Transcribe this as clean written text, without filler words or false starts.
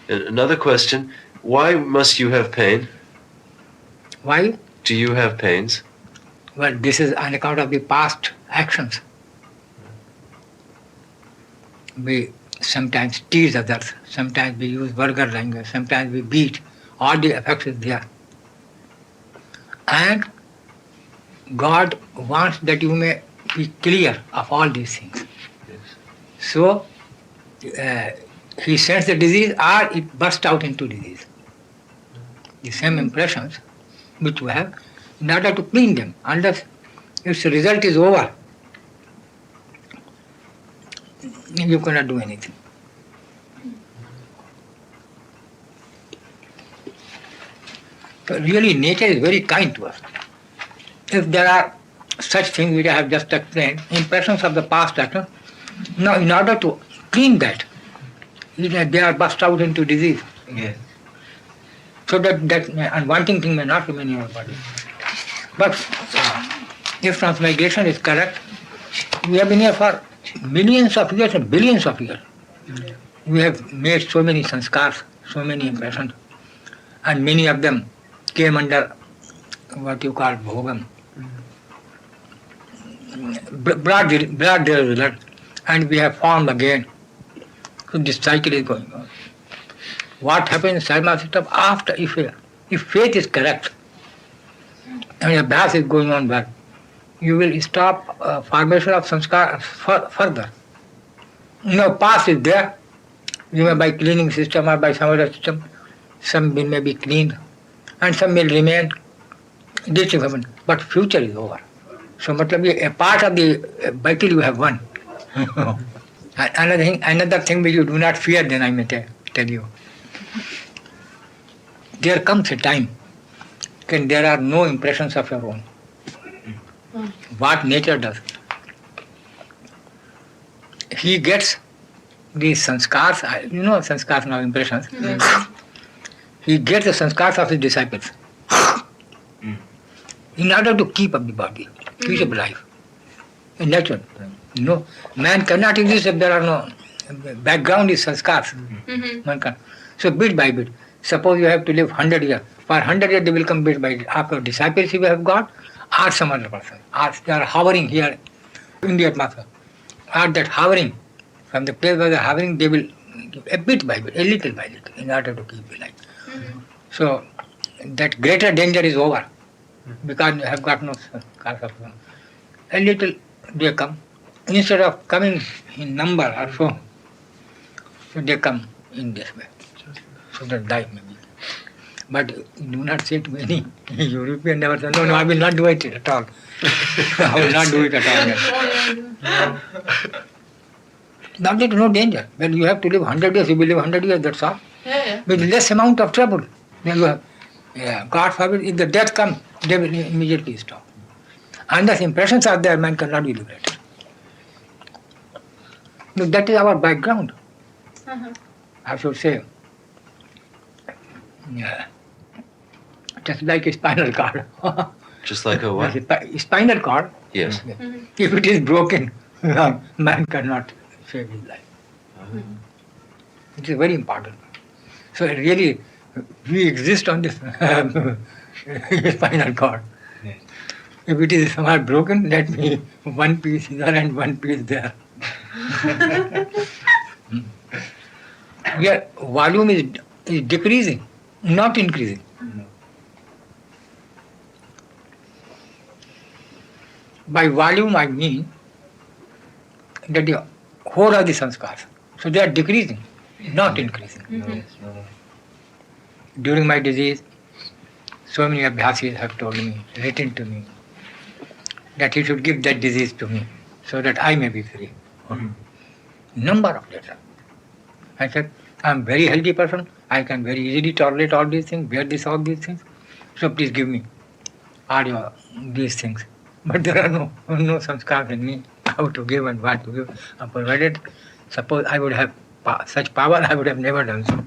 And another question, why must you have pain? Why? Do you have pains? Well, this is on account of the past actions. We sometimes tease others, sometimes we use vulgar language, sometimes we beat. All the effects is there. And God wants that you may be clear of all these things. So, He sends the disease or it bursts out into disease. The same impressions which we have, in order to clean them, unless its result is over, you cannot do anything. So really, nature is very kind to us. If there are such things which I have just explained, impressions of the past action, now in order to clean that, they are burst out into disease. Yes. So that unwanting thing may not remain in your body. But if transmigration is correct, we have been here for millions of years and billions of years. We have made so many sanskars, so many impressions, and many of them came under what you call bhogam. Brought their result, and we have formed again. So this cycle is going on. What happens in Sarma system after, if faith is correct, and your Abhyas is going on well, you will stop formation of sanskar further. Past is there. You may by cleaning system or by some other system, some may be cleaned, and some will remain. This will happen. But future is over. So a part of the battle you have won. Another thing which you do not fear, then I may tell you. There comes a time when there are no impressions of your own. What nature does, he gets these sanskars, sanskars now impressions. He gets the sanskars of his disciples in order to keep up the body, keep up life. In nature, man cannot exist if there are no background is sanskars. Man can. So bit by bit. Suppose you have to live 100 years. For 100 years they will come bit by bit. After disciples you have got, or some other person. Or they are hovering here in the atmosphere. Or that hovering, from the place where they are hovering, they will give a bit by bit, a little by little, in order to keep the life. So that greater danger is over. Because you have got no cause of them. A little they come. Instead of coming in number or so they come in this way. So that life may be. But do not say to any European never say, no, I will not do it at all. I will not do it at all. Not that no danger. When you have to live 100 years, you will live 100 years, that's all. With less amount of trouble. Then you have, God forbid, if the death comes, they will immediately stop. Unless impressions are there, man cannot be liberated. Look, that is our background. I should say. Just like a spinal cord. Just like a what? Spinal cord. Yes. If it is broken, man cannot save his life. It is very important. So really, we exist on this spinal cord. If it is somehow broken, let me one piece here and one piece there. Here, volume is decreasing, not increasing. By volume, I mean that the whole of the sanskars. So they are decreasing, not increasing. During my disease, so many abhyasis have told me, written to me, that he should give that disease to me, so that I may be free. Number of letters. I said, I am a very healthy person, I can very easily tolerate all these things, bear all these things, so please give me all these things. But there are no sanskars in me, how to give and what to give. Provided, suppose I would have such power, I would have never done so.